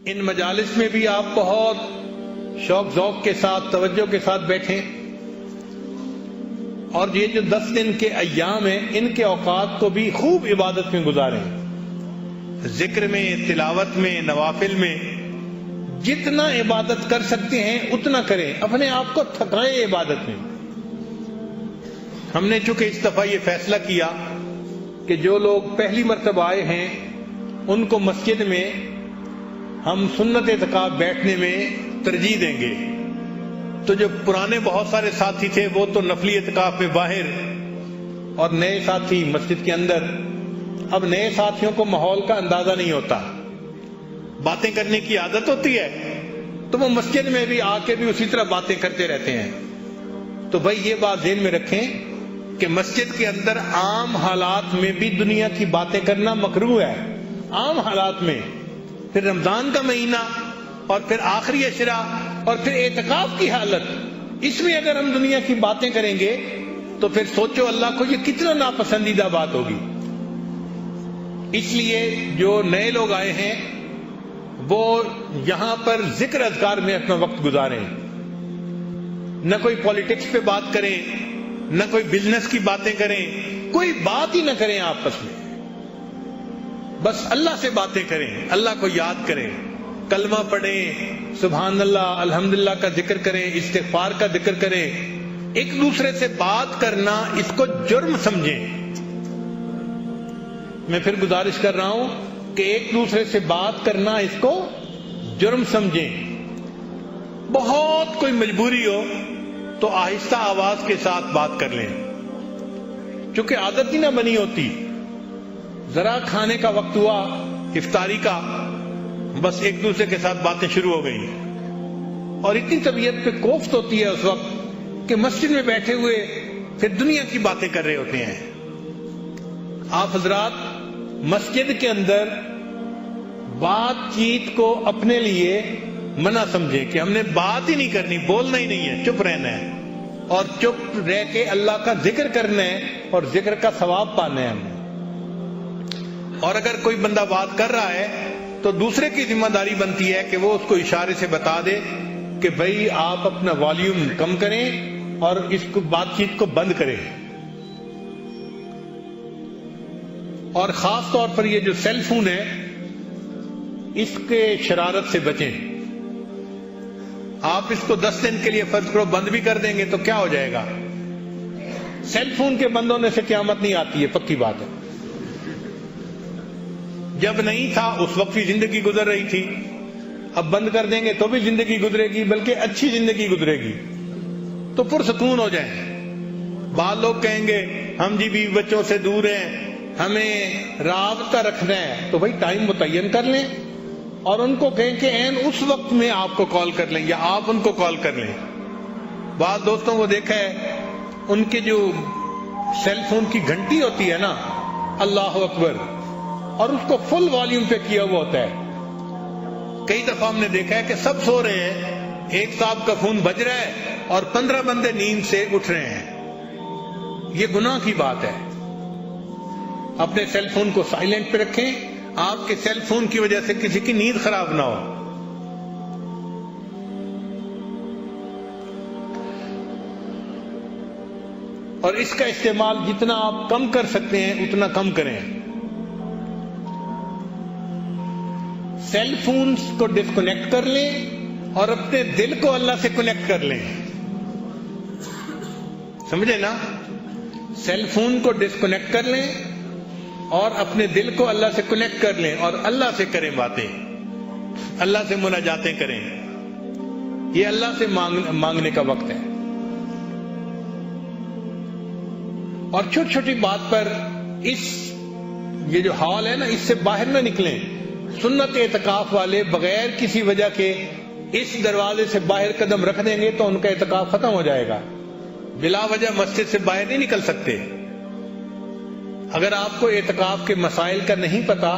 ان مجالس میں بھی آپ بہت شوق ذوق کے ساتھ توجہ کے ساتھ بیٹھیں، اور یہ جو 10 دن کے ایام ہیں ان کے اوقات کو بھی خوب عبادت میں گزاریں، ذکر میں، تلاوت میں، نوافل میں، جتنا عبادت کر سکتے ہیں اتنا کریں، اپنے آپ کو تھکائیں عبادت میں۔ ہم نے چونکہ اس دفعہ یہ فیصلہ کیا کہ جو لوگ پہلی مرتبہ آئے ہیں ان کو مسجد میں ہم سنت اعتکاف بیٹھنے میں ترجیح دیں گے، تو جو پرانے بہت سارے ساتھی تھے وہ تو نفلی اعتکاف میں باہر، اور نئے ساتھی مسجد کے اندر۔ اب نئے ساتھیوں کو ماحول کا اندازہ نہیں ہوتا، باتیں کرنے کی عادت ہوتی ہے تو وہ مسجد میں بھی آ کے بھی اسی طرح باتیں کرتے رہتے ہیں۔ تو بھائی یہ بات ذہن میں رکھیں کہ مسجد کے اندر عام حالات میں بھی دنیا کی باتیں کرنا مکروہ ہے، عام حالات میں، پھر رمضان کا مہینہ اور پھر آخری عشرہ اور پھر اعتکاف کی حالت، اس میں اگر ہم دنیا کی باتیں کریں گے تو پھر سوچو اللہ کو یہ کتنا ناپسندیدہ بات ہوگی۔ اس لیے جو نئے لوگ آئے ہیں وہ یہاں پر ذکر اذکار میں اپنا وقت گزاریں، نہ کوئی پالیٹکس پہ بات کریں، نہ کوئی بزنس کی باتیں کریں، کوئی بات ہی نہ کریں آپس میں، بس اللہ سے باتیں کریں، اللہ کو یاد کریں، کلمہ پڑھیں، سبحان اللہ، الحمدللہ کا ذکر کریں، استغفار کا ذکر کریں۔ ایک دوسرے سے بات کرنا اس کو جرم سمجھیں۔ میں پھر گزارش کر رہا ہوں کہ ایک دوسرے سے بات کرنا اس کو جرم سمجھیں۔ بہت کوئی مجبوری ہو تو آہستہ آواز کے ساتھ بات کر لیں، چونکہ عادت ہی نہ بنی ہوتی۔ ذرا کھانے کا وقت ہوا، افطاری کا، بس ایک دوسرے کے ساتھ باتیں شروع ہو گئی، اور اتنی طبیعت پہ کوفت ہوتی ہے اس وقت کہ مسجد میں بیٹھے ہوئے پھر دنیا کی باتیں کر رہے ہوتے ہیں۔ آپ حضرات مسجد کے اندر بات چیت کو اپنے لیے منع سمجھیں کہ ہم نے بات ہی نہیں کرنی، بولنا ہی نہیں ہے، چپ رہنا ہے، اور چپ رہ کے اللہ کا ذکر کرنا ہے اور ذکر کا ثواب پانا ہے ہمیں۔ اور اگر کوئی بندہ بات کر رہا ہے تو دوسرے کی ذمہ داری بنتی ہے کہ وہ اس کو اشارے سے بتا دے کہ بھائی آپ اپنا والیوم کم کریں اور اس کو بات چیت کو بند کریں۔ اور خاص طور پر یہ جو سیل فون ہے اس کے شرارت سے بچیں۔ آپ اس کو 10 دن کے لیے فرض کرو بند بھی کر دیں گے تو کیا ہو جائے گا؟ سیل فون کے بند ہونے سے قیامت نہیں آتی ہے، پکی بات ہے۔ جب نہیں تھا اس وقت بھی زندگی گزر رہی تھی، اب بند کر دیں گے تو بھی زندگی گزرے گی، بلکہ اچھی زندگی گزرے گی، تو پرسکون ہو جائیں۔ بعض لوگ کہیں گے ہم جی بیوی بچوں سے دور ہیں، ہمیں رابطہ رکھنا ہے، تو بھائی ٹائم متعین کر لیں اور ان کو کہیں کہ این اس وقت میں آپ کو کال کر لیں یا آپ ان کو کال کر لیں۔ بعض دوستوں کو دیکھا ہے ان کے جو سیل فون کی گھنٹی ہوتی ہے نا، اللہ اکبر، اور اس کو فل والیوم پہ کیا ہوا ہوتا ہے۔ کئی دفعہ ہم نے دیکھا ہے کہ سب سو رہے ہیں، ایک صاحب کا فون بج رہا ہے اور 15 بندے نیند سے اٹھ رہے ہیں۔ یہ گناہ کی بات ہے۔ اپنے سیل فون کو سائلنٹ پہ رکھیں، آپ کے سیل فون کی وجہ سے کسی کی نیند خراب نہ ہو۔ اور اس کا استعمال جتنا آپ کم کر سکتے ہیں اتنا کم کریں۔ سیل فونز کو ڈسکنیکٹ کر لیں اور اپنے دل کو اللہ سے کنیکٹ کر لیں۔ سمجھے نا؟ سیل فون کو ڈسکنیکٹ کر لیں اور اپنے دل کو اللہ سے کنیکٹ کر لیں اور اللہ سے کریں باتیں، اللہ سے مناجاتیں کریں۔ یہ اللہ سے مانگنے کا وقت ہے۔ اور چھوٹی چھوٹی بات پر یہ جو حال ہے نا، اس سے باہر نہ نکلیں۔ سنت اعتکاف والے بغیر کسی وجہ کے اس دروازے سے باہر قدم رکھ دیں گے تو ان کا اعتکاف ختم ہو جائے گا۔ بلا وجہ مسجد سے باہر نہیں نکل سکتے۔ اگر آپ کو اعتکاف کے مسائل کا نہیں پتا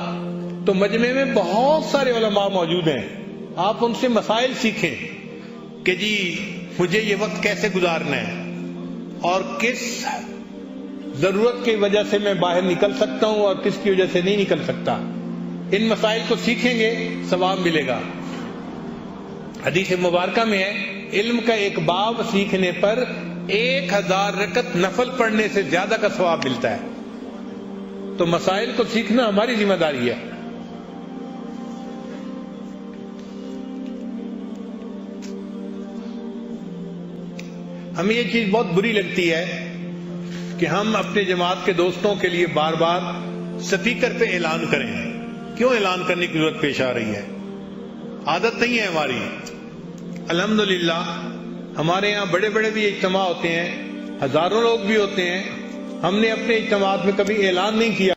تو مجمع میں بہت سارے علماء موجود ہیں، آپ ان سے مسائل سیکھیں کہ جی مجھے یہ وقت کیسے گزارنا ہے اور کس ضرورت کی وجہ سے میں باہر نکل سکتا ہوں اور کس کی وجہ سے نہیں نکل سکتا۔ ان مسائل کو سیکھیں گے، ثواب ملے گا۔ حدیث مبارکہ میں ہے علم کا ایک باب سیکھنے پر 1000 رکعت نفل پڑھنے سے زیادہ کا ثواب ملتا ہے. تو مسائل کو سیکھنا ہماری ذمہ داری ہے. ہمیں یہ چیز بہت بری لگتی ہے کہ ہم اپنے جماعت کے دوستوں کے لیے بار بار سپیکر پہ اعلان کریں. کیوں اعلان کرنے کی ضرورت پیش آ رہی ہے؟ عادت نہیں ہے ہماری. الحمدللہ ہمارے یہاں بڑے بڑے بھی اجتماع ہوتے ہیں, ہزاروں لوگ بھی ہوتے ہیں. ہم نے اپنے اجتماعات میں کبھی اعلان نہیں کیا